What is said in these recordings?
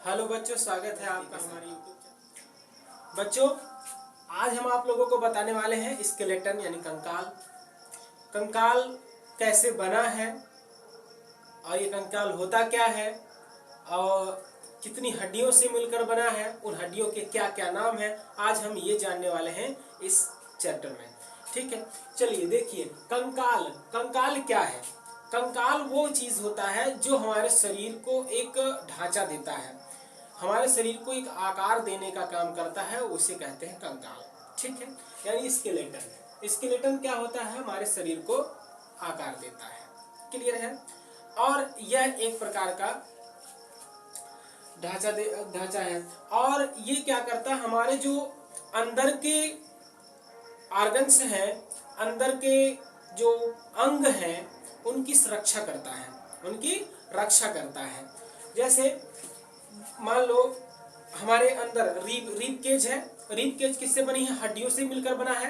Hello बच्चों, स्वागत है आपका हमारे यूट्यूब चैनल। बच्चों, आज हम आप लोगों को बताने वाले हैं स्केलेटन यानी कंकाल। कंकाल कैसे बना है और ये कंकाल होता क्या है और कितनी हड्डियों से मिलकर बना है, उन हड्डियों के क्या क्या नाम है, आज हम ये जानने वाले हैं इस चैप्टर में। ठीक है, चलिए देखिए कंकाल। कंकाल क्या है? कंकाल वो चीज़ होता है जो हमारे शरीर को एक ढांचा देता है, हमारे शरीर को एक आकार देने का काम करता है, उसे कहते हैं कंकाल। ठीक है, यानी स्केलेटन। स्केलेटन क्या होता है? हमारे शरीर को आकार देता है। क्लियर है? और यह एक प्रकार का ढांचा है। और ये क्या करता है? हमारे जो अंदर के ऑर्गन्स हैं, अंदर के जो अंग हैं, उनकी सुरक्षा करता है, उनकी रक्षा करता है। जैसे मान लो हमारे अंदर रीब केज है। रीब केज किससे बनी है? हड्डियों से मिलकर बना है,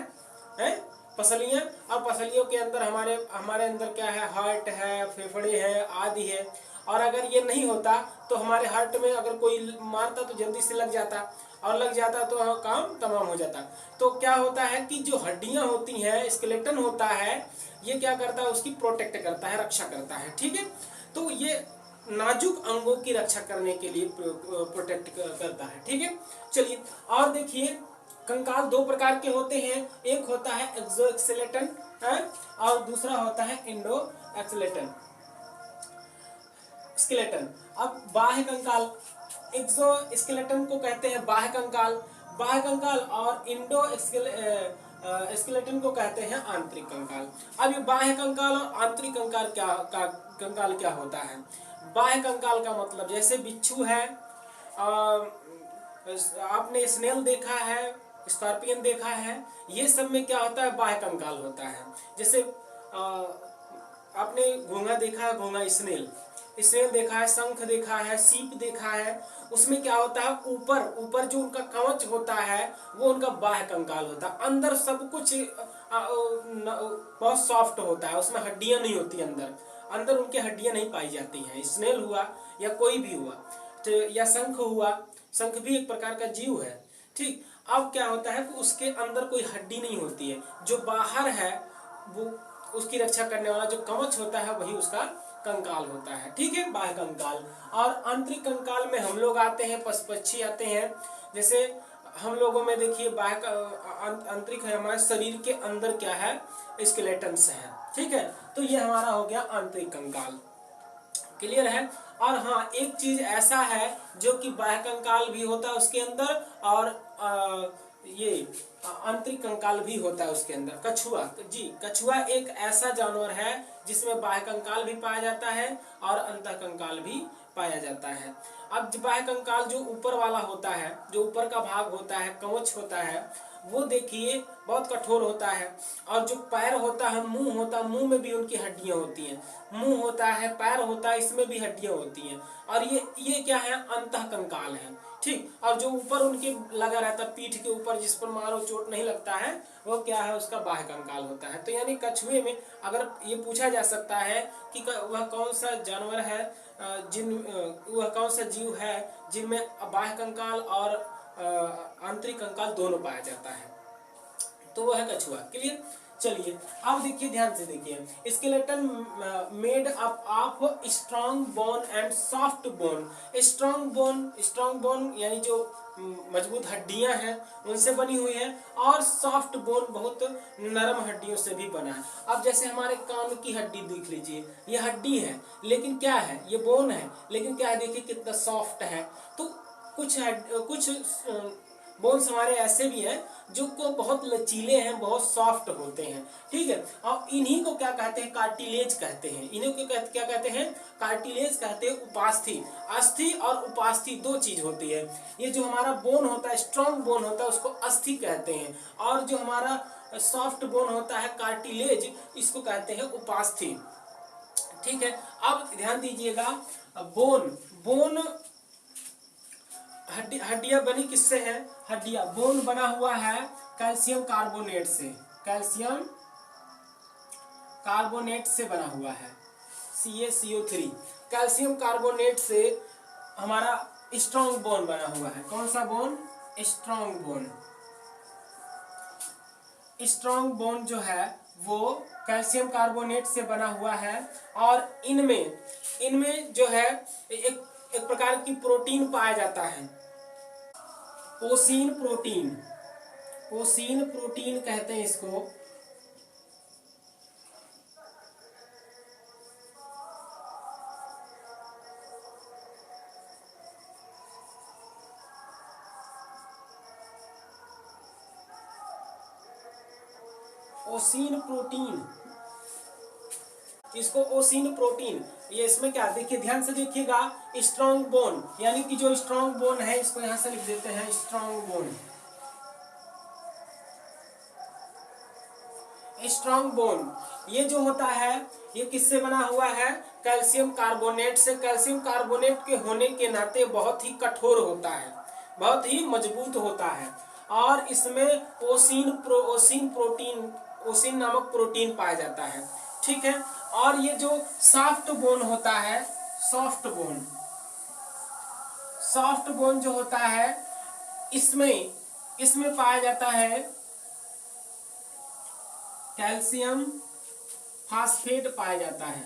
हैं? पसलियां। और पसलियों के अंदर हमारे हमारे अंदर क्या है? हार्ट है, फेफड़े हैं, आदि है। और अगर ये नहीं होता तो हमारे हार्ट में अगर कोई मारता तो जल्दी से लग जाता, और लग जाता तो काम तमाम हो जाता। तो क्या होता है कि जो हड्डियां होती हैं, स्केलेटन होता है, ये क्या करता है? उसकी प्रोटेक्ट करता है, रक्षा करता है। ठीक है, तो ये नाजुक अंगों की रक्षा करने के लिए प्रोटेक्ट करता है। ठीक है, चलिए और देखिए कंकाल दो प्रकार के होते हैं। एक होता है एक्सोस्केलेटन और दूसरा होता है इंडो एक्सलेटन स्केलेटन। अब बाह्य कंकाल, एक्सोस्केलेटन को कहते हैं बाह्य कंकाल, और इंडो स्केलेटन को कहते हैं आंतरिक कंकाल। अब ये बाह्य कंकाल और आंतरिक कंकाल क्या होता है? बाह्य कंकाल का मतलब जैसे बिच्छू है, आपने स्नेल देखा है, स्कॉर्पियन देखा है, ये सब में क्या होता है? बाह्य कंकाल होता है। जैसे आपने घोंघा देखा है, घोंघा स्नेल देखा है, शंख देखा है, सीप देखा है। उसमें क्या होता है? ऊपर ऊपर जो उनका कवच होता है वो उनका बाह्य कंकाल होता है। अंदर सब कुछ बहुत सॉफ्ट होता है, उसमें हड्डियां नहीं होती। अंदर उनकी हड्डियां नहीं पाई जाती हैं। स्नेल हुआ या कोई भी हुआ, तो या शंख हुआ, शंख भी एक प्रकार का जीव है। ठीक, अब क्या होता है कि उसके अंदर कोई हड्डी नहीं होती है, जो बाहर है वो उसकी रक्षा करने वाला जो कवच होता है वही उसका कंकाल होता है। ठीक है, बाह्य कंकाल। और आंतरिक कंकाल में हम लोग आते हैं, पशु पक्षी आते हैं। जैसे हम लोगों में देखिए बाह्य आंतरिक है, हमारे शरीर के अंदर क्या है? स्केलेटन्स है। ठीक है, तो ये हमारा हो गया आंतरिक कंकाल। क्लियर है? और हाँ, एक चीज ऐसा है जो कि बाह्य कंकाल भी होता है उसके अंदर, और ये आंतरिक कंकाल भी होता है उसके अंदर। कछुआ, जी, कछुआ एक ऐसा जानवर है जिसमें बाह्य कंकाल भी पाया जाता है और अंतः कंकाल भी पाया जाता है। अब बाह्य कंकाल जो ऊपर वाला होता है, जो ऊपर का भाग होता है, कवच होता है, वो देखिए बहुत कठोर होता है। और जो पैर होता है, मुंह होता है, मुंह में भी उनकी हड्डियां होती हैं। मुंह होता है, पैर होता है, इसमें भी हड्डियां होती हैं। और ये क्या है? अंतः कंकाल है। ठीक, और जो ऊपर उनके लगा रहता है पीठ के ऊपर, जिस पर मारो चोट नहीं लगता है, वो क्या है? उसका बाह्य कंकाल होता है। तो यानी कछुए में अगर ये पूछा जा सकता है कि वह कौन सा जानवर है, वह कौन सा जीव है जिनमें बाह्य कंकाल और आंतरिक कंकाल दोनों पाया जाता है, तो वह है कछुआ। क्लियर? चलिए अब देखिए, ध्यान से देखिए, skeleton made up of strong bone and soft bone. Strong bone यानी जो मजबूत हड्डियां हैं उनसे बनी हुई है, और सॉफ्ट बोन बहुत नरम हड्डियों से भी बना है। अब जैसे हमारे कान की हड्डी देख लीजिए, ये हड्डी है लेकिन क्या है? ये बोन है, लेकिन क्या है? देखिए कितना सॉफ्ट है। तो कुछ बोन्स हमारे ऐसे भी हैं जो को बहुत लचीले हैं, बहुत सॉफ्ट होते हैं। ठीक है, और इन्हीं को क्या कहते हैं? कार्टिलेज कहते हैं। इन्हीं को क्या कहते हैं? कार्टिलेज कहते हैं। उपास्थि, अस्थि और उपास्थि दो चीज होती है। ये जो हमारा बोन होता है, स्ट्रॉन्ग बोन होता है, उसको अस्थि कहते हैं। और जो हमारा सॉफ्ट बोन होता है, कार्टिलेज, इसको कहते हैं उपास्थि। ठीक है, अब ध्यान दीजिएगा, बोन बोन हड्डियां बनी किससे है? हड्डियां, बोन बना हुआ है कैल्शियम कार्बोनेट से। कैल्शियम कार्बोनेट से बना हुआ है, CaCO3। कैल्शियम कार्बोनेट से हमारा स्ट्रॉन्ग बोन बना हुआ है। कौन सा bone? Strong bone. Strong bone जो है वो कैल्शियम कार्बोनेट से बना हुआ है और इनमें जो है एक प्रकार की प्रोटीन पाया जाता है, ओसीन प्रोटीन। ओसीन प्रोटीन कहते हैं इसको। ओसीन प्रोटीन, इसको ओसीन प्रोटीन, ये इसमें क्या, देखिए ध्यान से देखिएगा, स्ट्रॉन्ग बोन यानी कि जो स्ट्रॉन्ग बोन है, इसको यहां से लिख देते हैं स्ट्रॉन्ग बोन। स्ट्रॉन्ग बोन ये जो होता है ये किससे बना हुआ है? कैल्शियम कार्बोनेट से। कैल्शियम कार्बोनेट के होने के नाते बहुत ही कठोर होता है, बहुत ही मजबूत होता है और इसमें ओसीन प्रोटीन, ओसीन नामक प्रोटीन पाया जाता है। ठीक है। और ये जो सॉफ्ट बोन होता है, सॉफ्ट बोन, सॉफ्ट बोन जो होता है इसमें पाया जाता है कैल्शियम फास्फेट पाया जाता है।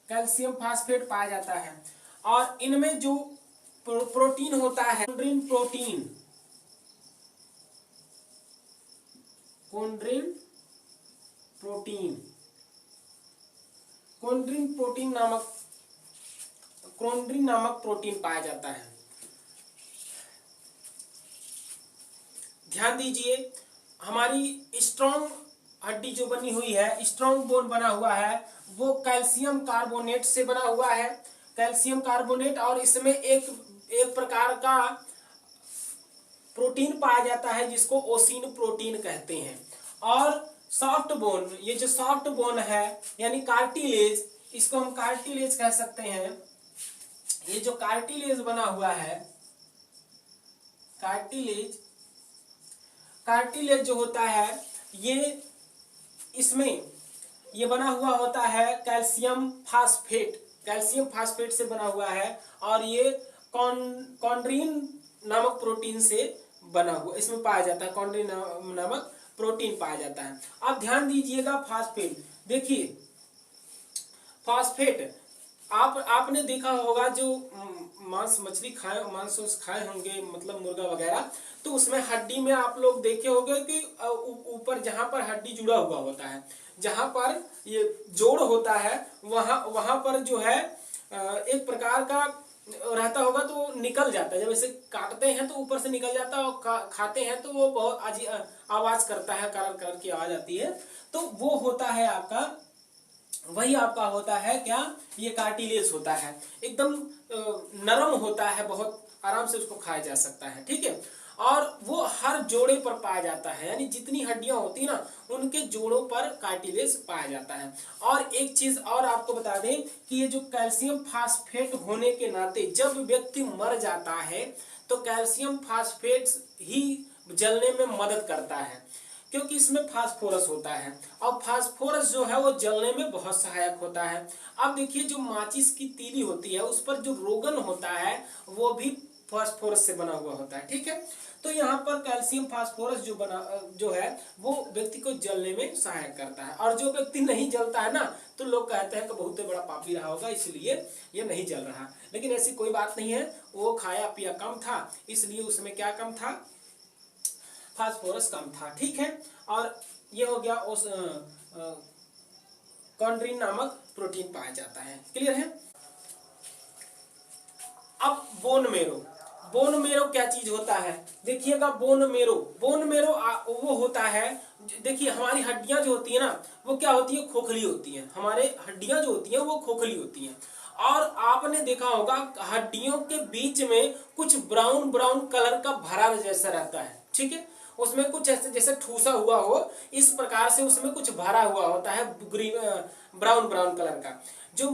कैल्शियम फास्फेट पाया जाता है और इनमें जो प्रोटीन होता है कोंड्रिन प्रोटीन, कोंड्रिन प्रोटीन, कोंड्रिन प्रोटीन नामक, कोंड्रिन नामक प्रोटीन पाया जाता है। ध्यान दीजिए, हमारी स्ट्रॉन्ग हड्डी जो बनी हुई है, स्ट्रॉन्ग बोन बना हुआ है, वो कैल्शियम कार्बोनेट से बना हुआ है, कैल्शियम कार्बोनेट, और इसमें एक प्रकार का प्रोटीन पाया जाता है जिसको ओसीन प्रोटीन कहते हैं। और सॉफ्ट बोन, ये जो सॉफ्ट बोन है यानी कार्टिलेज, इसको हम कार्टिलेज कह सकते हैं। ये जो कार्टिलेज बना हुआ है, कार्टिलेज जो होता है ये इसमें ये बना हुआ होता है कैल्शियम फास्फेट से बना हुआ है और ये कॉन्ड्रिन नामक प्रोटीन से बना हुआ, इसमें पाया जाता है, कॉन्ड्रिन नामक प्रोटीन पाया जाता है। अब ध्यान दीजिएगा फास्फेट, देखिए फास्फेट आपने देखा होगा जो मांस मछली खाए होंगे, मतलब मुर्गा वगैरह, तो उसमें हड्डी में आप लोग देखे होंगे कि ऊपर जहां पर हड्डी जुड़ा हुआ होता है, जहां पर ये जोड़ होता है, वहां पर जो है एक प्रकार का रहता होगा, तो निकल जाता है। जब इसे काटते हैं तो ऊपर से निकल जाता है और खाते हैं तो वो बहुत आवाज करता है, कर की आवाज आती है, तो वो होता है आपका, वही आपका होता है क्या, ये कार्टिलेज होता है, एकदम नरम होता है, बहुत आराम से उसको खाया जा सकता है। ठीक है। और वो हर जोड़े पर पाया जाता है, यानी जितनी हड्डियां होती ना उनके जोड़ों पर कार्टिलेज पाया जाता है। और एक चीज और आपको बता दें कि ये जो कैल्शियम फास्फेट होने के नाते जब व्यक्ति मर जाता है तो कैल्शियम फास्फेट ही जलने में मदद करता है, क्योंकि इसमें फास्फोरस होता है और फास्फोरस जो है वो जलने में बहुत सहायक होता है। अब देखिए जो माचिस की तीली होती है उस पर जो रोगन होता है वो भी फास्फोरस से बना हुआ होता है। ठीक है। तो यहाँ पर कैल्शियम फास्फोरस जो है वो व्यक्ति को जलने में सहायक करता है। और जो व्यक्ति नहीं जलता है ना, तो लोग कहते हैं कि बहुत बड़ा पापी रहा होगा इसलिए ये नहीं जल रहा, लेकिन ऐसी कोई बात नहीं है। वो खाया पिया कम था, इसलिए उसमें क्या कम था, फास्फोरस कम था। ठीक है। और ये हो गया उस कॉन्ड्रिन नामक प्रोटीन पाया जाता है। क्लियर है। अब बोन मेरो क्या चीज होता है, देखिएगा बोन मेरो वो होता है, देखिए हमारी हड्डियां जो होती है ना वो क्या होती है, खोखली होती हैं। हमारे हड्डियां जो होती हैं वो खोखली होती हैं और आपने देखा होगा हड्डियों के बीच में कुछ ब्राउन कलर का भरा जैसा रहता है। ठीक है। उसमें कुछ ऐसे जैसे ठूसा हुआ हो, इस प्रकार से उसमें कुछ भरा हुआ होता है, ग्रीन ब्राउन कलर का। जो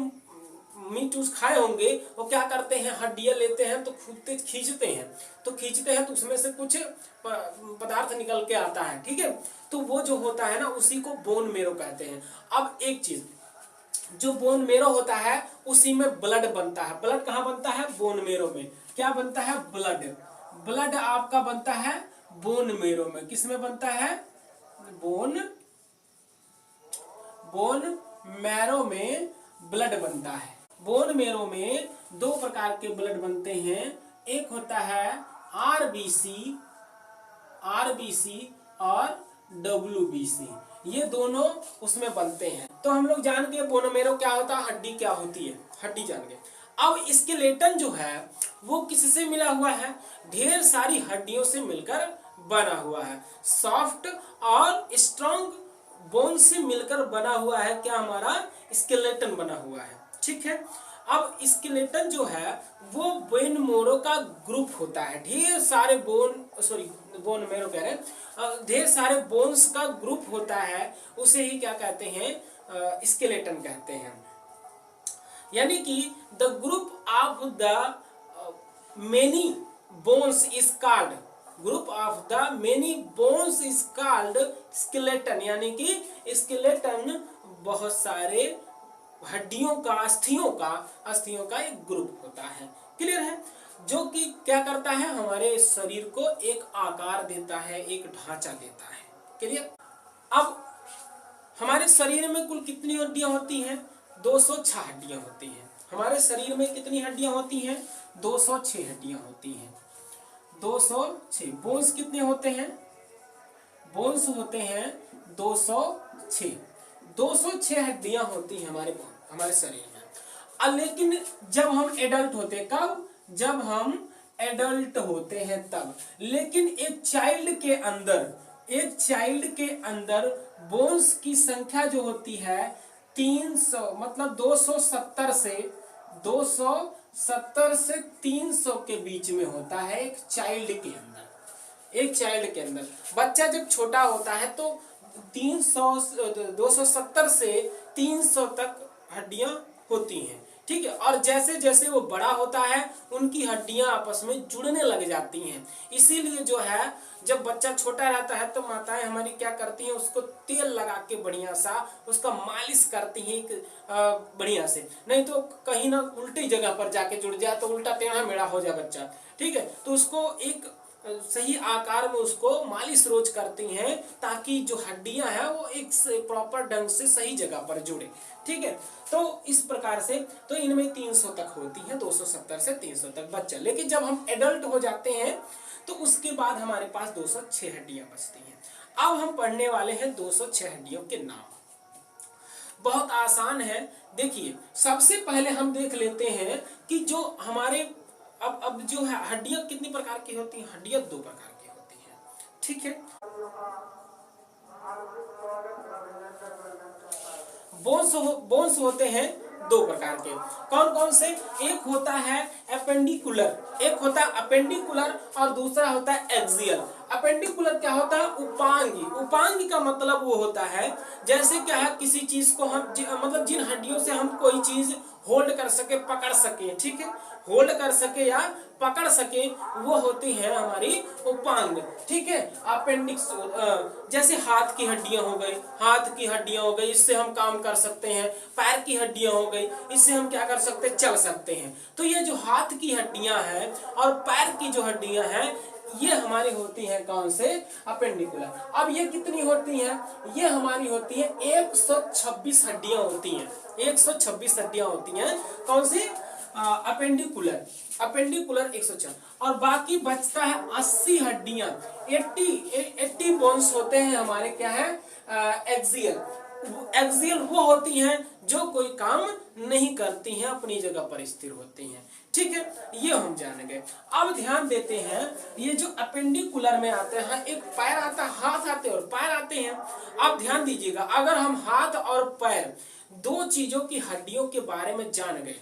मीट चूस खाए होंगे, वो क्या करते हैं, हड्डियां लेते हैं तो खूब तेज खींचते हैं, तो खींचते हैं तो उसमें से कुछ पदार्थ निकल के आता है, ठीक है। तो वो जो होता है ना, उसी को बोन मेरो कहते हैं। अब एक चीज, जो बोन मेरो होता है उसी में ब्लड बनता है। ब्लड कहाँ बनता है, बोन मेरो में। क्या बनता है, ब्लड। ब्लड आपका बनता है बोन मेरो में। किस में बनता है, बोन मैरो में ब्लड बनता है। बोन मेरो में दो प्रकार के ब्लड बनते हैं, एक होता है आरबीसी और डब्ल्यूबीसी, ये दोनों उसमें बनते हैं। तो हम लोग जान गए बोन मेरो क्या होता है, हड्डी क्या होती है, हड्डी जान गए। अब स्केलेटन जो है वो किससे मिला हुआ है, ढेर सारी हड्डियों से मिलकर बना हुआ है। सॉफ्ट और स्ट्रॉन्ग बोन से मिलकर बना हुआ है क्या, हमारा स्केलेटन बना हुआ है, ठीक है। अब स्केलेटन जो है वो बोन मेरो का ग्रुप होता है। ढेर सारे बोन मेरो कह रहे हैं, ढेर सारे बोन्स का ग्रुप होता है, उसे ही क्या कहते हैं, स्केलेटन कहते हैं। यानी कि the group of the many bones is called, group of the many bones is called skeleton. यानी कि स्केलेटन बहुत सारे हड्डियों का, अस्थियों का एक ग्रुप होता है। क्लियर है, जो कि क्या करता है, हमारे शरीर को एक आकार देता है, एक ढांचा देता है। क्लियर। अब हमारे शरीर में कुल कितनी हड्डियां होती हैं, 206 हड्डियां होती हैं। हमारे शरीर में कितनी हड्डियां होती हैं, 206 हड्डियां होती हैं। 206। बोन्स कितने होते हैं, बोन्स होते हैं 206। 206 हड्डियां होती हैं हमारे शरीर में। लेकिन जब हम एडल्ट होते हैं, कब, जब हम एडल्ट होते हैं तब। लेकिन एक चाइल्ड के अंदर बोन्स की संख्या जो होती है 300, मतलब 270 से 300 के बीच में होता है एक चाइल्ड के अंदर। बच्चा जब छोटा होता है तो 270 से 300 तक हड्डियां होती हैं, ठीक है। और जैसे जैसे वो बड़ा होता है उनकी हड्डियां आपस में जुड़ने लग जाती हैं। इसीलिए जो है, जब बच्चा छोटा रहता है तो माताएं हमारी क्या करती हैं, उसको तेल लगा के बढ़िया सा उसका मालिश करती हैं बढ़िया से, नहीं तो कहीं ना उल्टी जगह पर जाके जुड़ जाए तो उल्टा टेढ़ा मेढ़ा हो जाए बच्चा, ठीक है। तो उसको एक सही आकार में उसको मालिश रोज करती हैं, ताकि जो हड्डियां हैं वो एक प्रॉपर ढंग से सही जगह पर जुड़े, ठीक है। तो इस प्रकार से तो इनमें 300 तक होती है, 270 से 300 तक बच्चा। लेकिन जब हम एडल्ट हो जाते हैं तो उसके बाद हमारे पास 206 हड्डियां बचती हैं। अब हम पढ़ने वाले हैं 206 हड्डियों के नाम। बहुत आसान है। देखिए, सबसे पहले हम देख लेते हैं कि जो हमारे अब जो है हड्डियां कितनी प्रकार की होती हैं, हड्डियां 2 प्रकार की होती हैं, ठीक है। बोन्स होते हैं 2 प्रकार के। कौन कौन से, एक होता है अपेंडिकुलर, और दूसरा होता है एक्सियल। अपेंडिकुलर क्या होता है, उपांगी का मतलब वो होता है, जैसे क्या है, किसी चीज को हम मतलब जिन हड्डियों से हम कोई चीज होल्ड कर सके, पकड़ सके, ठीक है, होल्ड कर सके या पकड़ सके, वो होती है हमारी उपांग, ठीक है। अपेंडिक्स, जैसे हाथ की हड्डियां हो गई, इससे हम काम कर सकते हैं। पैर की हड्डियां हो गई, इससे हम क्या कर सकते हैं, चल सकते हैं। तो ये जो हाथ की हड्डियां हैं और पैर की जो हड्डियां हैं, ये हमारी होती हैं कौन से, अपेंडिकुलर। अब ये कितनी होती हैं, ये हमारी होती है 126 हड्डियां होती हैं, 126 हड्डियां होती हैं। कौन सी, अपेंडिकुलर 104। और बाकी बचता है 80 हड्डियां, 80 बोन्स होते हैं हमारे, क्या है, एक्सियल वो होती हैं जो कोई काम नहीं करती हैं, अपनी जगह पर स्थिर होती हैं, ठीक है। ये हम जान गए। अब ध्यान देते हैं, ये जो अपेंडिकुलर में आते हैं, एक पैर आता है, हाथ आते हैं और पैर आते हैं। अब ध्यान दीजिएगा, अगर हम हाथ और पैर 2 चीजों की हड्डियों के बारे में जान गए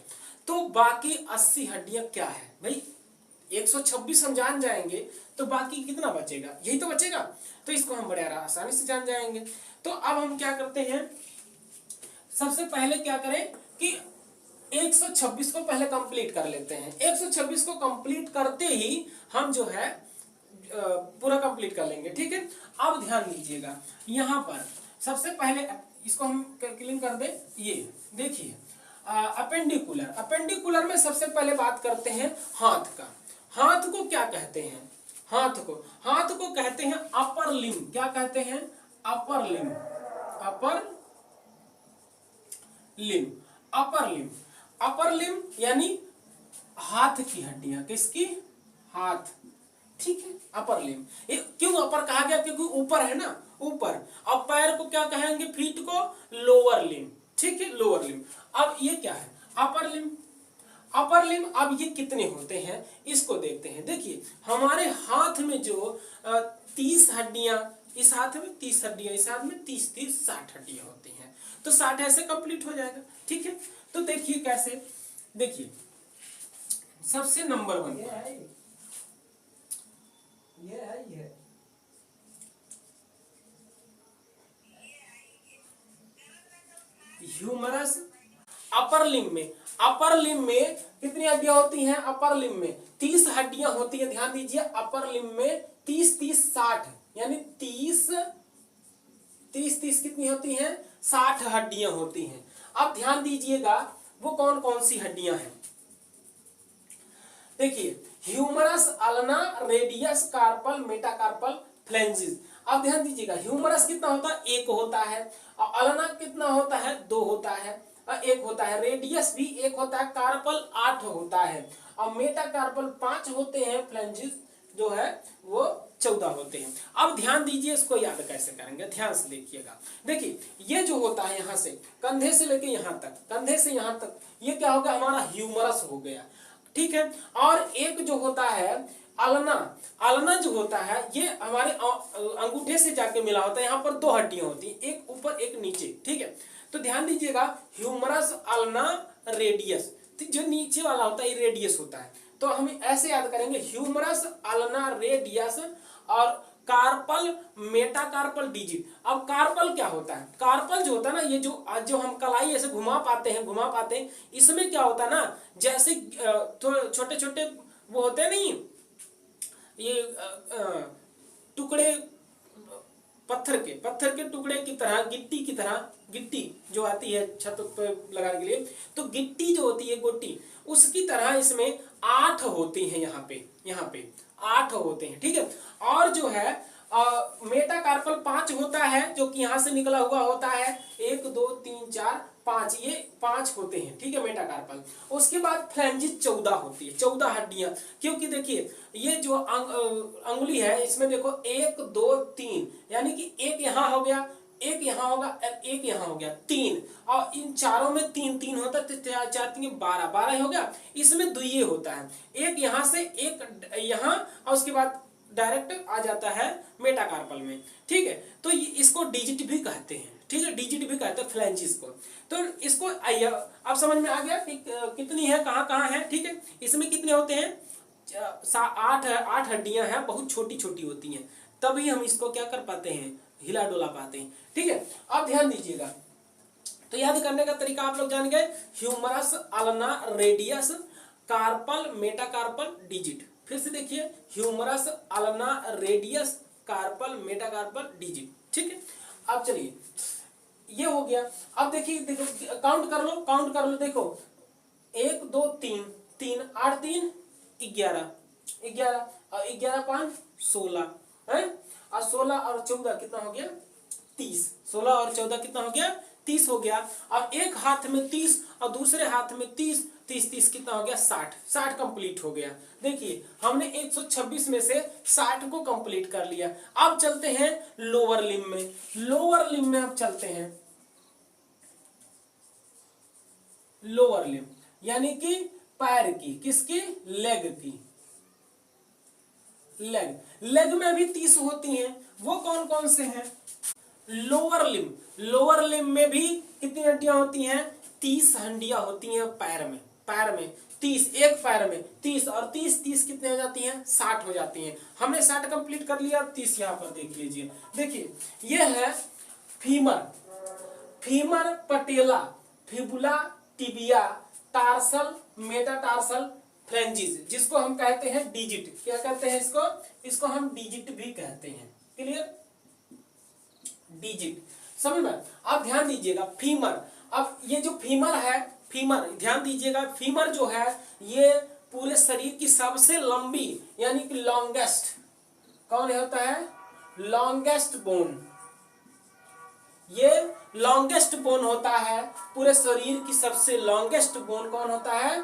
तो बाकी 80 हड्डियां क्या है भाई, 126 हम जान जाएंगे तो बाकी कितना बचेगा, यही तो बचेगा। तो इसको हम बड़े आसानी से जान जाएंगे। तो अब हम क्या करते हैं, सबसे पहले क्या करें कि 126 को पहले कंप्लीट कर लेते हैं। 126 को कंप्लीट करते ही हम जो है पूरा कंप्लीट कर लेंगे, ठीक है। अब ध्यान दीजिएगा, यहाँ पर सबसे पहले इसको हम क्लीन कर दें। ये देखिए अपेंडिकुलर, अपेंडिकुलर में सबसे पहले बात करते हैं हाथ का। हाथ को क्या कहते हैं? हाथ को कहते हैं अपर लिम्ब। क्या कहते हैं? Upper limb, upper limb, upper limb. Upper limb यानी हाथ की हड्डियां, किसकी? हाथ, ठीक है। अपर लिम्ब, ये क्यों अपर कहा गया? क्योंकि ऊपर है ना, ऊपर। अब पैर को क्या कहेंगे? फीट को लोअर लिम्ब, ठीक है, लोअर लिम्ब। अब ये क्या है? Upper limb. अपर लिम्ब, अब ये कितने होते हैं इसको देखते हैं। देखिए हमारे हाथ में जो 30 हड्डियां, इस हाथ में 30 हड्डियां, इस हाथ में 30 30 60 हड्डियां होती हैं, तो 60 ऐसे कंप्लीट हो जाएगा, ठीक है। तो देखिए कैसे, देखिए सबसे नंबर 1 ये ह्यूमरस। अपर लिम्ब में, अपर लिम्ब में कितनी हड्डियां होती हैं? अपर लिम्ब में 30 हड्डियां होती हैं। ध्यान दीजिए, अपर लिम्ब में 30 30 60 यानी 30 30 30 कितनी होती हैं? 60 हड्डियां होती हैं। अब ध्यान दीजिएगा वो कौन कौन सी हड्डियां हैं। देखिए humerus, ulna, radius, carpal, metacarpal, phalanges. अब ध्यान दीजिएगा, ह्यूमरस कितना होता है? 1 होता है। और अल्ना कितना होता है? 2 होता है, 1 होता है। रेडियस भी 1 होता है। कार्पल 8 होता है। और मेटाकार्पल 5 होते हैं। फ्लेंजिस जो है वो 14 होते हैं। अब ध्यान दीजिए, इसको याद कैसे करेंगे, ध्यान से देखिएगा। देखिए ये जो होता है यहाँ से कंधे से लेके यहाँ तक, कंधे से यहाँ तक, ये क्या होगा? हमारा ह्यूमरस हो गया, ठीक है। और एक जो होता है अल्ना, अल्ना जो होता है ये हमारे अंगूठे से जाके मिला होता है। यहाँ पर 2 हड्डियां होती हैं, एक ऊपर एक नीचे, ठीक है। तो ध्यान दीजिएगा, ह्यूमरस, अल्ना, रेडियस, तो जो नीचे वाला होता है रेडियस होता है। तो हम ऐसे याद करेंगे, ह्यूमरस, अल्ना, रेडियस और कार्पल, मेटाकार्पल, डिजिट। अब कार्पल क्या होता है? कार्पल जो होता है ना, ये जो हम कलाई ऐसे घुमा पाते हैं, इसमें क्या होता है ना, जैसे छोटे छोटे वो होते हैं नहीं, ये टुकड़े पत्थर के टुकड़े की तरह, गिट्टी की तरह, गिट्टी जो आती है छत पर लगाने के लिए, तो गिट्टी जो होती है गोटी, उसकी तरह इसमें 8 होती हैं। यहाँ पे 8 होते हैं, ठीक है। और जो है मेटाकार्पल 5 होता है, जो कि यहाँ से निकला हुआ होता है। 1 2 3 4 5, ये 5 होते हैं, ठीक है, मेटाकार्पल। उसके बाद फ्लेंजिस 14 होती है, 14 हड्डियां। क्योंकि देखिए ये जो अंगुली है, इसमें देखो 1 2 3, यानी कि एक यहाँ हो गया, एक यहाँ होगा, एक यहाँ हो गया, 3। और इन चारों में 3 3 होता है, तो 4 4 3 12 12 हो गया। इसमें दुइये होता है, एक यहाँ से, एक यहाँ, और उसके बाद डायरेक्ट आ जाता है मेटाकार्पल में, ठीक है। तो इसको डिजिट भी कहते हैं, ठीक है, डिजिट भी कहते हैं फ्लैंजिस को। तो इसको अब समझ में आ गया कि कितनी है, कहाँ कहाँ है, ठीक है। इसमें कितने होते हैं? 8 हड्डियां हैं, बहुत छोटी छोटी होती हैं, तभी हम इसको क्या कर पाते हैं? हिला डोला पाते हैं, ठीक है। अब ध्यान दीजिएगा, तो याद करने का तरीका आप लोग जान गए, humerus, ulna, radius, carpal, metacarpal, digit. फिर से देखिए, humerus, ulna, radius, carpal, metacarpal, digit, ठीक है। अब चलिए ये हो गया। अब देखिए, देखो काउंट कर लो, देखो 1 2 3 3 8 3 11 11 और 11 5 16 है, और 16 और 14 कितना हो गया? 30। 16 और 14 कितना हो गया? 30 हो गया। अब एक हाथ में 30 और दूसरे हाथ में 30 30 30 कितना हो गया? 60। 60 कंप्लीट हो गया। देखिए हमने 126 में से 60 को कंप्लीट कर लिया। अब चलते हैं लोअर लिम्ब में। लोअर लिम्ब में अब चलते हैं, लोअर लिम्ब यानी कि पैर की, किसकी? लेग की। लेग में भी 30 होती हैं। वो कौन कौन से हैं? लोअर लिम्ब, लोअर लिम्ब में भी कितनी हड्डियां होती हैं? 30 हड्डियां होती हैं पैर में। पैर में 30, एक पैर में 30 और 30 30 कितने हो जाती हैं? 60 हो जाती हैं। हमने 60 कंप्लीट कर लिया। 30 यहां पर देख लीजिए। देखिए ये है femur, femur, patella, fibula, tibia, tarsal metatarsal phalanges, जिसको हम कहते हैं डिजिट। क्या कहते हैं इसको? इसको हम डिजिट भी कहते हैं। क्लियर? डिजिट समझ में? आप ध्यान दीजिएगा फीमर। अब ये जो फीमर है, फीमर ध्यान दीजिएगा, फीमर जो है ये पूरे शरीर की सबसे लंबी यानी कि लॉन्गेस्ट कौन होता है? Longest bone. ये लॉन्गेस्ट बोन होता है पूरे शरीर की सबसे लॉन्गेस्ट बोन कौन होता है?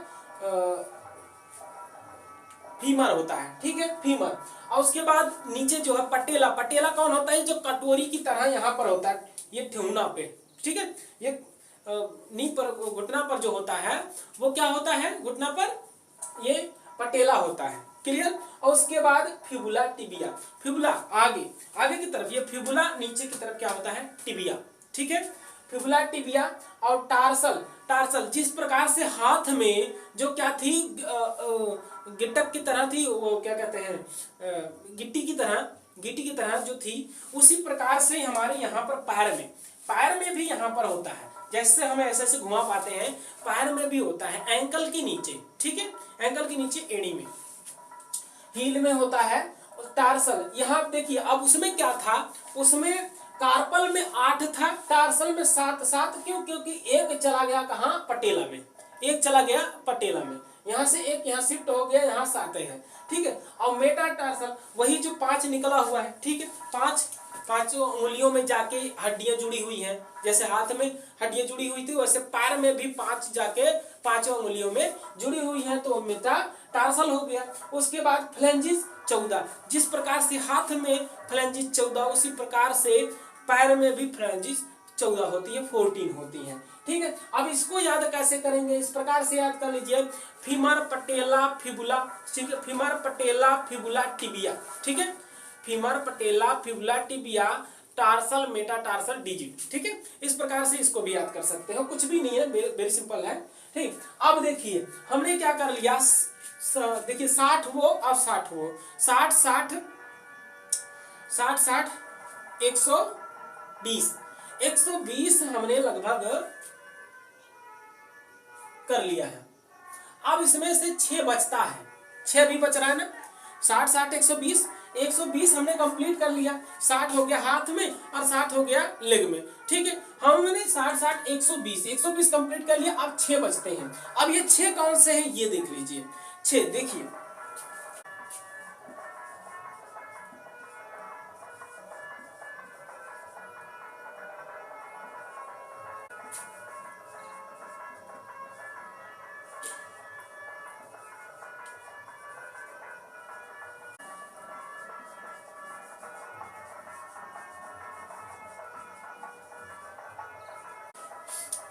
फीमर होता है। ठीक है, फीमर। और उसके बाद नीचे जो है पटेला। पटेला कौन होता है? जो कटोरी की तरह यहाँ पर होता है, ये ठेहुना पे। ठीक है, ये नी पर घुटना पर जो होता है वो क्या होता है? घुटना पर ये पटेला होता है। क्लियर? और उसके बाद फिबुला टिबिया। फिबुला आगे आगे की तरफ, ये फिबुला नीचे की तरफ क्या होता है? टिबिया। ठीक है, फिबुला टिबिया और टार्सल। टार्सल जिस प्रकार से हाथ में जो क्या थी, गिटक की तरह थी, वो क्या कहते हैं, गिट्टी की तरह जो थी, उसी प्रकार से हमारे यहाँ पर पैर में भी यहाँ पर होता है। जैसे हमें ऐसे ऐसे घुमा पाते हैं, पैर में भी होता है, एंकल के नीचे। ठीक है, एंकल के नीचे एड़ी में, हील में होता है टार्सल। यहाँ देखिए, अब उसमें क्या था? उसमें कार्पल में 8 था, टार्सल में 7। क्यों? क्योंकि एक चला गया कहाँ? पटेला में। एक चला गया पटेला में, यहाँ से एक यहाँ शिफ्ट हो गया, यहाँ 7 है। ठीक है, और मेटाटार्सल वही जो 5 निकला हुआ है। ठीक है, पांचों उंगलियों में जाके हड्डियां जुड़ी हुई हैं। जैसे हाथ में हड्डियां जुड़ी हुई थी, वैसे पैर में भी 5 जाके पांचों उंगलियों में जुड़ी हुई हैं, तो मेटाटार्सल हो गया। उसके बाद फ्लैंजिस 14। जिस प्रकार से हाथ में फ्लैंजिस 14, उसी प्रकार से पैर में भी फ्लैंजिस 14 होती है, 14 होती है। ठीक है, अब इसको याद कैसे करेंगे? इस प्रकार से याद कर लीजिए, फीमर पटेला फिबुला। ठीक है, फीमर पटेला फिबुला टिबिया। ठीक है, femur patella fibula tibia tarsal metatarsal digit. ठीक है, इस प्रकार से इसको भी याद कर सकते हो, कुछ भी नहीं है, वेरी सिंपल है। ठीक, अब देखिए हमने क्या कर लिया, देखिए 60 वो और 60 वो, 60 60 60 60 120 120 हमने लगभग कर लिया है। अब इसमें से 6 बचता है, 6 भी बच रहा है ना। 60 60 120 120 हमने कंप्लीट कर लिया। 60 हो गया हाथ में और 60 हो गया लेग में। ठीक है, हमने 60 60 120 कंप्लीट कर लिया। अब 6 बचते हैं। अब ये 6 कौन से हैं ये देख लीजिए। 6 देखिए,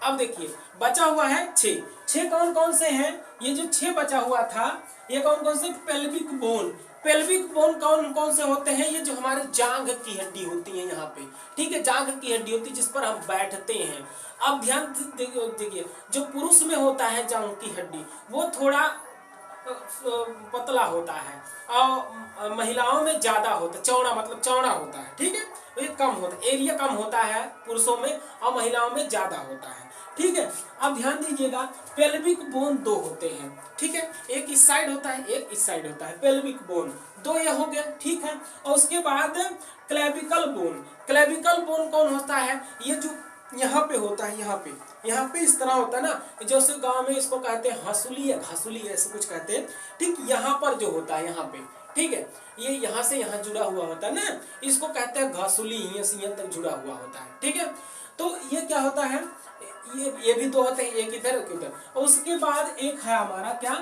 अब देखिए बचा हुआ है 6। 6 कौन कौन से हैं? ये जो 6 बचा हुआ था, ये कौन कौन से? Pelvic bone. पेल्विक बोन कौन कौन से होते हैं? ये जो हमारे जांघ की हड्डी होती है यहाँ पे। ठीक है, जांघ की हड्डी होती है जिस पर हम बैठते हैं। अब ध्यान देखिए, जो पुरुष में होता है जांघ की हड्डी, वो थोड़ा पतला होता है, और महिलाओं में ज्यादा होता है, चौड़ा, मतलब चौड़ा होता है। ठीक है, तो ये कम होता है, एरिया कम होता है पुरुषों में और महिलाओं में ज्यादा होता है। ठीक है, अब ध्यान दीजिएगा, पेल्विक बोन 2 होते हैं। ठीक है, एक इस साइड होता है, एक इस साइड होता है, पेल्विक बोन 2 ये हो गया। ठीक है, और उसके बाद क्लेविकल बोन। क्लेविकल बोन कौन होता है? ये जो यहाँ पे होता है, यहाँ पे इस तरह होता है ना, जैसे गांव में इसको कहते हैं हंसुली या घसुली, ऐसे कुछ कहते हैं। ठीक, यहाँ पर जो होता है यहाँ पे, ठीक है, ये यहाँ से यहाँ जुड़ा हुआ होता है ना, इसको कहते हैं घसुली, यहाँ से यहाँ तक जुड़ा हुआ होता है। ठीक है, तो ये क्या होता है, ये भी 2 होते हैं, एक इधर एक उधर। और उसके बाद एक है हमारा क्या,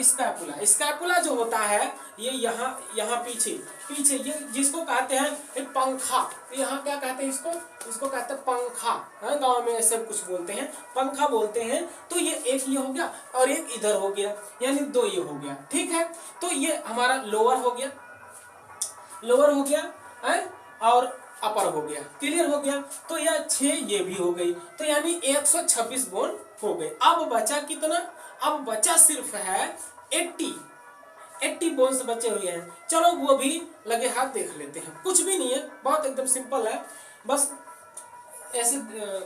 स्कैपुला। स्कैपुला जो होता है ये यहाँ पीछे ये जिसको कहते हैं एक पंखा। यहाँ क्या कहते हैं इसको कहते हैं पंखा। गांव में ऐसे कुछ बोलते हैं, पंखा बोलते हैं। तो ये एक ये हो गया और एक इधर हो गया, यानी 2 ये हो गया। ठीक है, तो ये हमारा लोअर हो गया है, और अपर हो गया। क्लियर हो गया, तो यह 6 ये भी हो गई, तो यानी 126 बोन हो गए। अब बचा कितना? अब बचा सिर्फ है 80 बोन्स बचे हुए हैं। चलो वो भी लगे हाथ देख लेते हैं, कुछ भी नहीं है, बहुत एकदम सिंपल है। बस ऐसे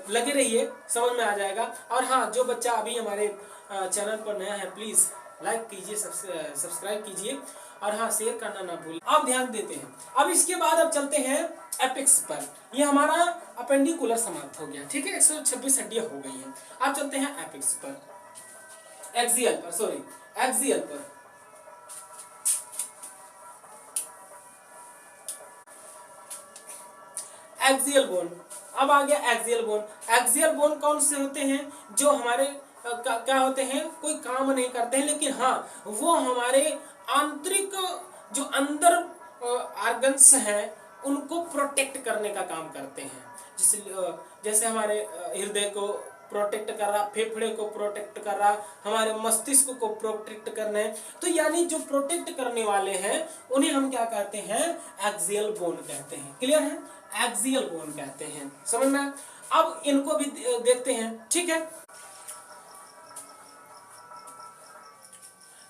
लगे रहिए, समझ में आ जाएगा। और हाँ, जो बच्चा अभी हमारे चैनल पर नया है प्लीज़ लाइक कीजिए, सब्सक्राइब कीजिए, और हाँ, शेयर करना ना भूलिए। अब ध्यान देते हैं। अब इसके बाद अब चलते हैं एपेक्स पर। ये हमारा अपेंडिकुलर समाप्त हो गया, ठीक है, 126 हड्डियां हो गई हैं। अब चलते हैं एपेक्स पर, एक्सियल पर, सॉरी एक्सियल पर। एक्सियल बोन, अब आ गया एक्सियल बोन। एक्सियल बोन कौन से होते हैं? जो हमारे क्या होते हैं, कोई काम नहीं करते हैं, लेकिन हाँ वो हमारे आंतरिक जो अंदर ऑर्गन्स हैं उनको प्रोटेक्ट करने का काम करते हैं। जैसे हमारे हृदय को प्रोटेक्ट कर रहा, फेफड़े को प्रोटेक्ट कर रहा, हमारे मस्तिष्क को प्रोटेक्ट करने, तो यानी जो प्रोटेक्ट करने वाले हैं उन्हें हम क्या कहते हैं? एक्सियल बोन कहते हैं। क्लियर है? एक्सियल बोन कहते हैं, समझ में? अब इनको भी देखते हैं, ठीक है।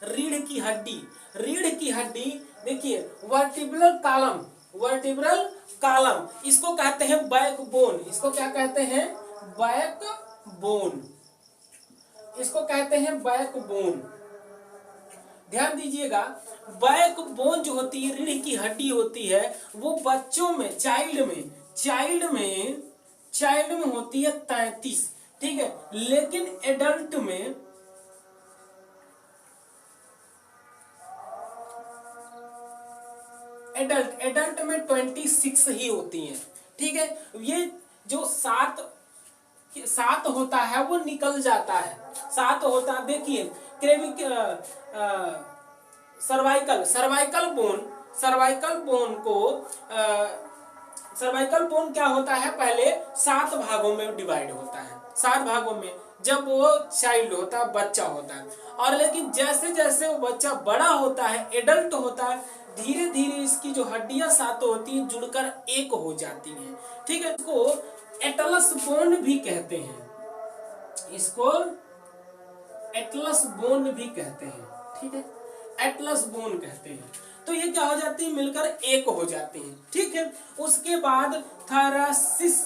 रीढ़ की हड्डी, रीढ़ की हड्डी देखिए, वर्टिब्रल कॉलम, वर्टिब्रल कॉलम, इसको कहते हैं बैकबोन। इसको क्या कहते हैं? बैकबोन, इसको कहते हैं बैकबोन। ध्यान दीजिएगा, बैकबोन जो होती है, रीढ़ की हड्डी होती है, वो बच्चों में, चाइल्ड में होती है 33, ठीक है, लेकिन एडल्ट में एडल्ट में 26 ही होती हैं, ठीक है। ये जो सात होता है वो निकल जाता है, सात होता है। देखिए क्रेविक सर्वाइकल बोन क्या होता है? पहले 7 भागों में डिवाइड होता है, 7 भागों में, जब वो चाइल्ड होता है, बच्चा होता है। और लेकिन जैसे जैसे वो बच्चा बड़ा होता है, एडल्ट होता है, धीरे धीरे इसकी जो हड्डियां 7 होती हैं जुड़कर एक हो जाती हैं, ठीक है। इसको एटलस बोन भी कहते हैं, इसको एटलस बोन भी कहते हैं, ठीक है, एटलस बोन कहते हैं। तो ये क्या हो जाती है? मिलकर एक हो जाती हैं, ठीक है। उसके बाद थैरासिस,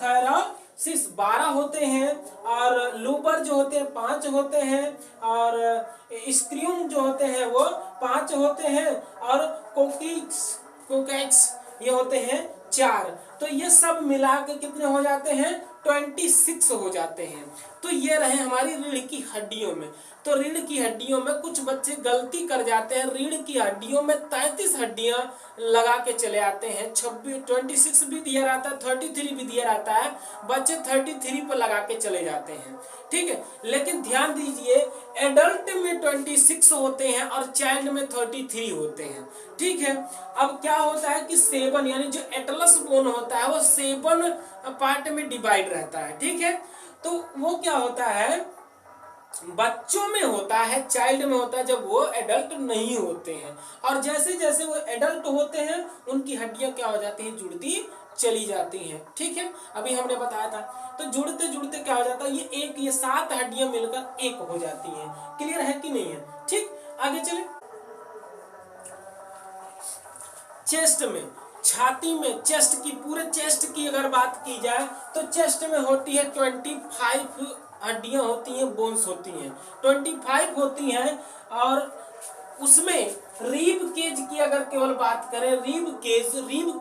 थैरासिस 12 होते हैं, और लूबर जो होते हैं 5 होते हैं, और स्क्रियम जो होते हैं वो 5 होते हैं, और कोकेक्स ये होते हैं 4। तो ये सब मिला के कितने हो जाते हैं? 26 हो जाते हैं। तो ये रहे हमारी रीढ़ की हड्डियों में। तो रीढ़ की हड्डियों में कुछ बच्चे गलती कर जाते हैं, रीढ़ की हड्डियों में 33 हड्डियां लगा के चले आते हैं। 26 भी दिया रहता है, 33 भी दिया रहता है, बच्चे 33 पर लगा के चले जाते हैं, ठीक है। लेकिन ध्यान दीजिए, एडल्ट में 26 होते हैं और चाइल्ड में 33 होते हैं, ठीक है। अब क्या होता है कि 7 यानी जो एटलस बोन होता है वो 7 पार्ट में डिवाइड रहता है, ठीक है। तो वो क्या होता है? बच्चों में होता है, चाइल्ड में होता है, जब वो एडल्ट नहीं होते हैं। और जैसे जैसे वो एडल्ट होते हैं उनकी हड्डियां क्या हो जाती हैं? जुड़ती चली जाती हैं, ठीक है। अभी हमने बताया था। तो जुड़ते जुड़ते क्या हो जाता है? ये 7 हड्डियां मिलकर एक हो जाती हैं। क्लियर है कि नहीं है? ठीक, आगे चले। चेस्ट में, छाती में, चेस्ट की, पूरे चेस्ट की अगर बात की जाए तो चेस्ट में होती है 25 हड्डियां होती हैं, बोन्स होती हैं, 25 होती हैं। और उसमें रीब केज की अगर केवल बात करें, रीब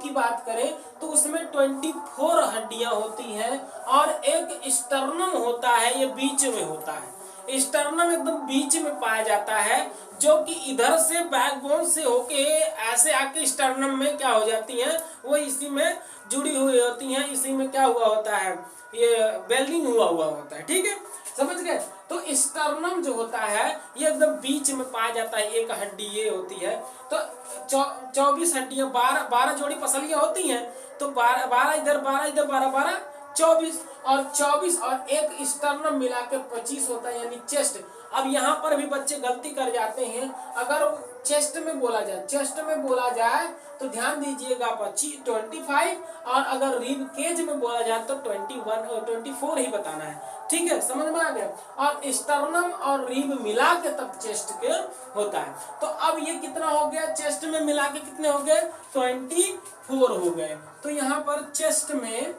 की बात करें तो उसमें 24 हड्डियां होती हैं, और एक स्टर्नम होता है, ये बीच में होता है। स्टर्नम एकदम बीच में पाया जाता है, जो कि इधर से बैकबोन से होके ऐसे आके स्टर्नम में क्या हो जाती हैं? वो इसी में जुड़ी हुई होती हैं, इसी में क्या हुआ होता है? ये वेल्डिंग हुआ होता है, ठीक है, समझ गए। तो स्टर्नम जो होता है ये एकदम बीच में पाया जाता है, एक हड्डी ये होती है। तो 24 हड्डियां, 12 जोड़ी पसलियां होती हैं, तो 12 इधर, 12 इधर, 12 24, और 24 और एक स्टर्नम मिला के 25 होता है, यानी चेस्ट। अब यहाँ पर भी बच्चे गलती कर जाते हैं। अगर चेस्ट में बोला जाए तो ध्यान दीजिएगा 25, और अगर रिब केज में बोला जाए तो 21 और 24 ही बताना है, ठीक है, समझ में आ गया। और स्टर्नम और रिब मिला के तब चेस्ट के होता है। तो अब ये कितना हो गया? चेस्ट में मिला के कितने हो गए? 24 हो गए। तो यहाँ पर चेस्ट में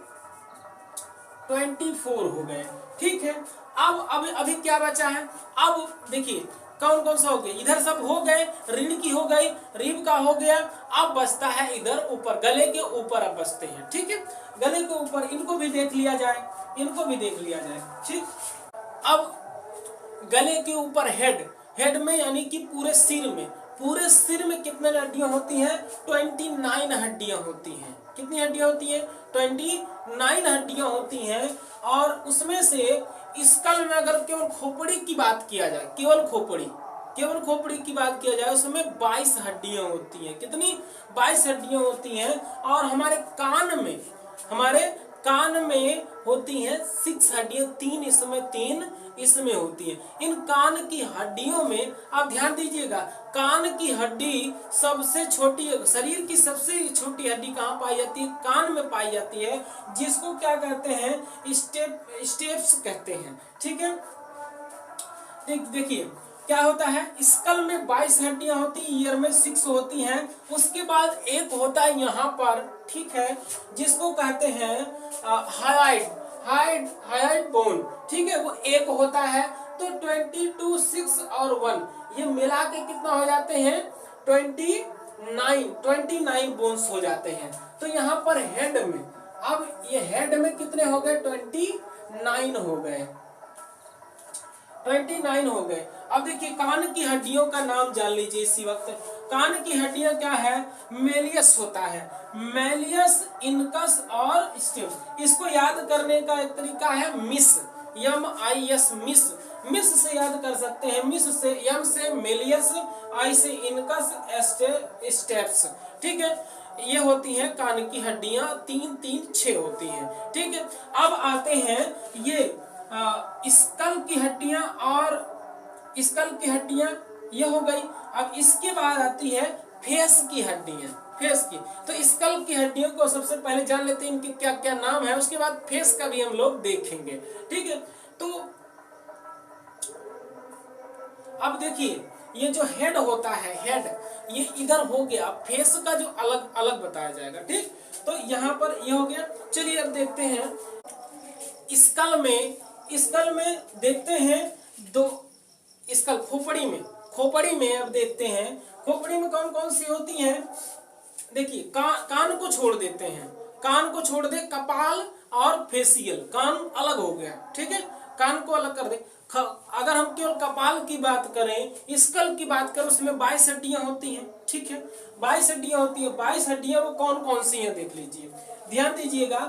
24 हो गए। ठीक है, अब अभी क्या बचा है? अब देखिए कौन कौन सा हो गया, इधर सब हो गए, रीढ़ की हो गई, रीढ़ का हो गया, अब बचता है इधर ऊपर, गले के ऊपर अब बचते हैं। ठीक है, गले के ऊपर इनको भी देख लिया जाए, इनको भी देख लिया जाए। ठीक, अब गले के ऊपर हेड में यानी कि पूरे सिर में कितने हड्डियां होती हैं? 29 हड्डियां होती हैं। कितनी हड्डियां होती हैं? 29 हड्डियां होती हैं। और उसमें से स्कल में अगर केवल खोपड़ी की बात किया जाए, केवल खोपड़ी की बात किया जाए, उसमें 22 हड्डियां होती हैं। कितनी? 22 हड्डियां होती हैं। और हमारे कान में होती हैं 6 हड्डियां, 3 इसमें होती है। इन कान की हड्डियों में आप ध्यान दीजिएगा, कान की हड्डी सबसे छोटी, शरीर की सबसे छोटी हड्डी कहाँ पाई जाती है? कान में पाई जाती है, जिसको क्या कहते हैं? स्टेप्स कहते हैं। ठीक है, देखिए क्या होता है, स्कल में 22 हड्डियां होती है, ईयर में 6 होती हैं। उसके बाद एक होता है यहाँ पर, ठीक है, जिसको कहते हैं हाइड बोन। ठीक है, वो एक होता है। तो 22, 6 और 1 ये मिला के कितना हो जाते हैं? 29 बोन्स हो जाते हैं। तो यहाँ पर हेड में, अब ये हेड में कितने हो गए? 29 हो गए, 29 हो गए। अब देखिए कान की हड्डियों का नाम जान लीजिए इसी वक्त। कान की हड्डियां क्या है? मेलियस होता है, मेलियस, इनकस और स्टेप्स। इसको याद करने का एक तरीका है मिस, MIS, मिस से याद कर सकते हैं। मिस से, M से मेलियस, I से इनकस, स्टेप्स। ठीक है, ये होती हैं कान की हड्डियां, 3 3 6 होती हैं। ठीक है, अब आते हैं ये स्कल की हड्डियां, और स्कल की हड्डियां ये हो गई। अब इसके बाद आती है फेस की हड्डियां, फेस की। तो स्कल की हड्डियों को सबसे पहले जान लेते हैं इनके क्या क्या नाम है, उसके बाद फेस का भी हम लोग देखेंगे। ठीक है, तो अब देखिए ये जो हेड होता है, हेड ये इधर हो गया, फेस का जो अलग अलग बताया जाएगा। ठीक, तो यहाँ पर ये हो गया। चलिए अब देखते हैं स्कल में देखते हैं दो स्कल, खोपड़ी में अब देखते हैं खोपड़ी में कौन कौन सी होती हैं। देखिए कान को छोड़ देते हैं, कान को छोड़ दे, कपाल और फेसियल, कान अलग हो गया। ठीक है, कान को अलग कर दे। अगर हम केवल कपाल की बात करें, स्कल की बात करें, उसमें 22 हड्डियां होती हैं। ठीक है, 22 हड्डियां होती है। 22 हड्डियां वो कौन कौन सी हैं देख लीजिए, ध्यान दीजिएगा।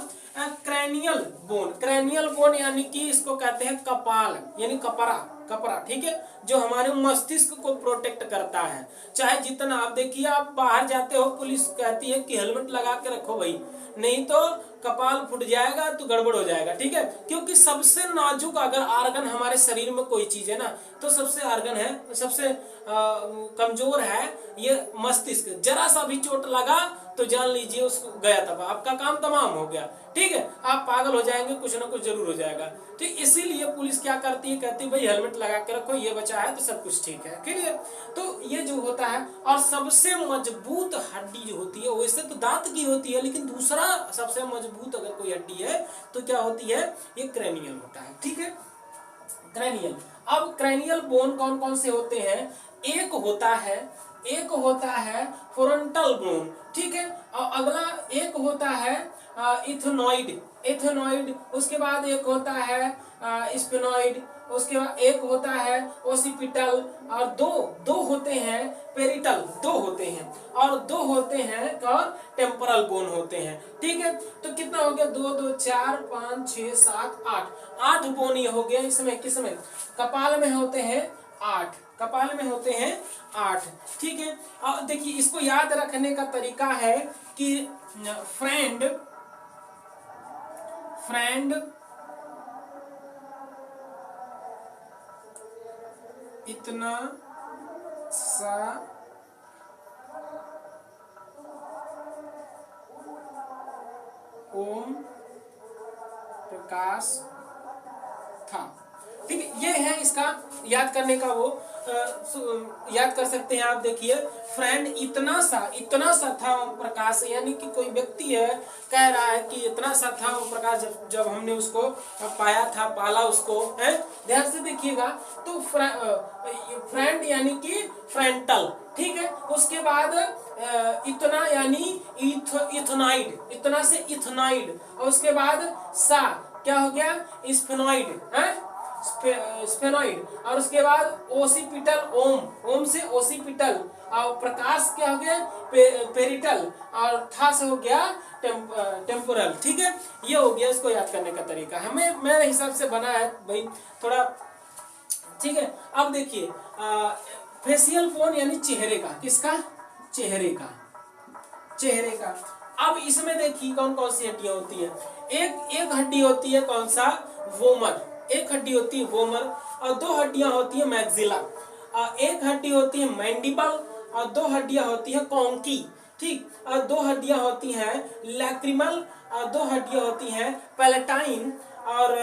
क्रैनियल बोन यानी कि इसको कहते हैं कपाल, यानी कपड़ा। ठीक है, जो हमारे मस्तिष्क को प्रोटेक्ट करता है। चाहे जितना, आप देखिए आप बाहर जाते हो, पुलिस कहती है कि हेलमेट लगा के रखो भाई, नहीं तो कपाल फूट जाएगा तो गड़बड़ हो जाएगा। ठीक है, क्योंकि सबसे नाजुक अगर आर्गन हमारे शरीर में कोई चीज है ना, तो सबसे कमजोर है ये मस्तिष्क। जरा सा भी चोट लगा तो जान लीजिए उसको गया, तब आपका काम तमाम हो गया। ठीक है, आप पागल हो जाएंगे, कुछ ना कुछ जरूर हो जाएगा। ठीक, इसीलिए पुलिस क्या करती है, कहती है भाई हेलमेट लगा के रखो, ये बचा है तो सब कुछ ठीक है। क्लियर? तो ये जो होता है, और सबसे मजबूत हड्डी जो होती है, वैसे तो दांत की होती है, लेकिन दूसरा सबसे मजबूत अगर कोई हड्डी है तो क्या होती है? ये क्रैनियल होता है। ठीक है, क्रैनियल। अब क्रैनियल बोन कौन कौन से होते हैं? एक होता है फ्रंटल बोन। ठीक है, और अगला एक होता है इथेनॉइड, उसके बाद एक होता है स्फेनॉइड, उसके बाद एक होता है ओसिपिटल, और दो होते हैं पेरिटल, दो होते हैं, और दो होते हैं और टेम्पोरल बोन होते हैं। ठीक है, तो कितना हो गया? 2 2 4 5 6 7 8 बोन ये हो गया। इसमें किसमें? कपाल में होते हैं 8, कपाल में होते हैं 8। ठीक है, और देखिए इसको याद रखने का तरीका है कि फ्रेंड इतना सा ओम प्रकाश था। ठीक है, ये है इसका याद करने का वो। याद कर सकते हैं आप। देखिए फ्रेंड इतना सा था ओम प्रकाश, यानी कि कोई व्यक्ति है कह रहा है कि इतना सा था ओम प्रकाश जब हमने उसको पाया था, पाला उसको, है। ध्यान से देखिएगा। तो फ्रेंड यानी कि फ्रेंटल, ठीक है। उसके बाद इतना यानी इथेनॉइड, इतना से इथेनॉइड, और उसके बाद सा क्या हो गया, स्फेनॉइड, है, स्फेनॉइड। और उसके बाद ओसिपिटल, ओम से ओसिपिटल, और प्रकाश क्या हो गया, पेरिटल, और था से हो गया टेम्पोरल, ठीक है। ये हो गया इसको याद करने का तरीका, हमें मेरे हिसाब से बना है भाई थोड़ा, ठीक है। अब देखिए फेशियल बोन यानी चेहरे का, किसका, चेहरे का, चेहरे का। अब इसमें देखिए कौन कौन सी हड्डियां होती है। एक हड्डी होती है कौन सा, वोमर, एक हड्डी होती है वोमर, और दो हड्डियां होती है मैक्सिला, एक हड्डी होती है मैंडिबल, और दो हड्डियां होती है कॉन्की, ठीक। और दो हड्डियां होती हैं लैक्रिमल, और दो हड्डियां होती हैं पैलेटाइन, और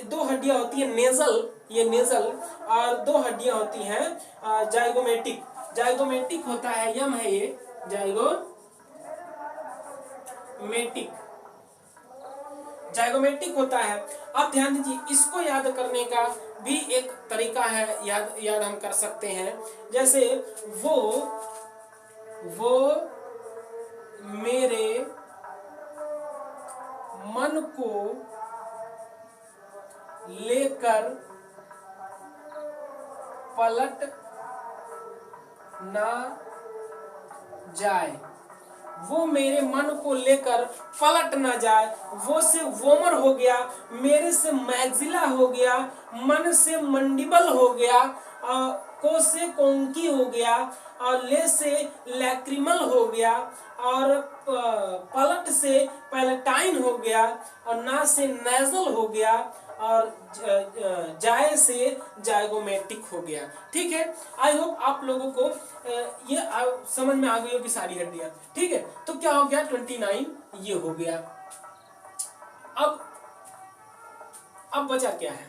दो हड्डियां होती है नेजल, ये नेजल, और दो हड्डियां होती हैं जाइगोमेटिक, जाइगोमेटिक होता है, यम है ये जाइगोमेटिक, जाइगोमेटिक होता है। अब ध्यान दीजिए, इसको याद करने का भी एक तरीका है, याद हम कर सकते हैं। जैसे वो मेरे मन को लेकर पलट ना जाए, वो मेरे मन को लेकर पलट ना जाए, वो से वोमर हो गया, मेरे से मैक्सिला हो गया, मन से मंडिबल हो गया, को से कोंकी हो गया, और ले से लैक्रिमल हो गया, और पलट से पैलेटाइन हो गया, और ना से नेजल हो गया, और जाए से जाइगोमेटिक हो गया, ठीक है। आई होप आप लोगों को ये समझ में आ गई होगी सारी हड्डियां, ठीक है। तो क्या हो गया 29, ये हो गया। अब बचा क्या है,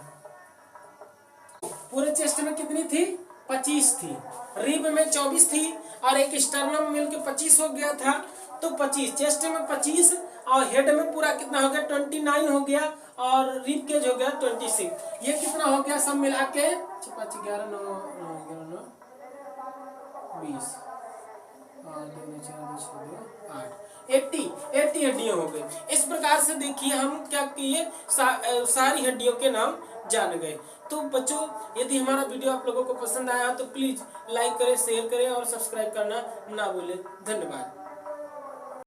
पूरे चेस्ट में कितनी थी, 25 थी, रिब में 24 थी, और एक स्टर्नम मिल के 25 हो गया था, तो 25 चेस्ट में 25, और हेड में पूरा कितना हो गया 29 हो गया, और रिब केज हो गया 26। ये कितना हो गया सब मिला के 5 11 9 11 20 80 हड्डियां हो गई। इस प्रकार से देखिए हम क्या किए, सारी हड्डियों के नाम जान गए। तो बच्चों यदि हमारा वीडियो आप लोगों को पसंद आया तो प्लीज लाइक करें, शेयर करें और सब्सक्राइब करना ना भूलें। धन्यवाद।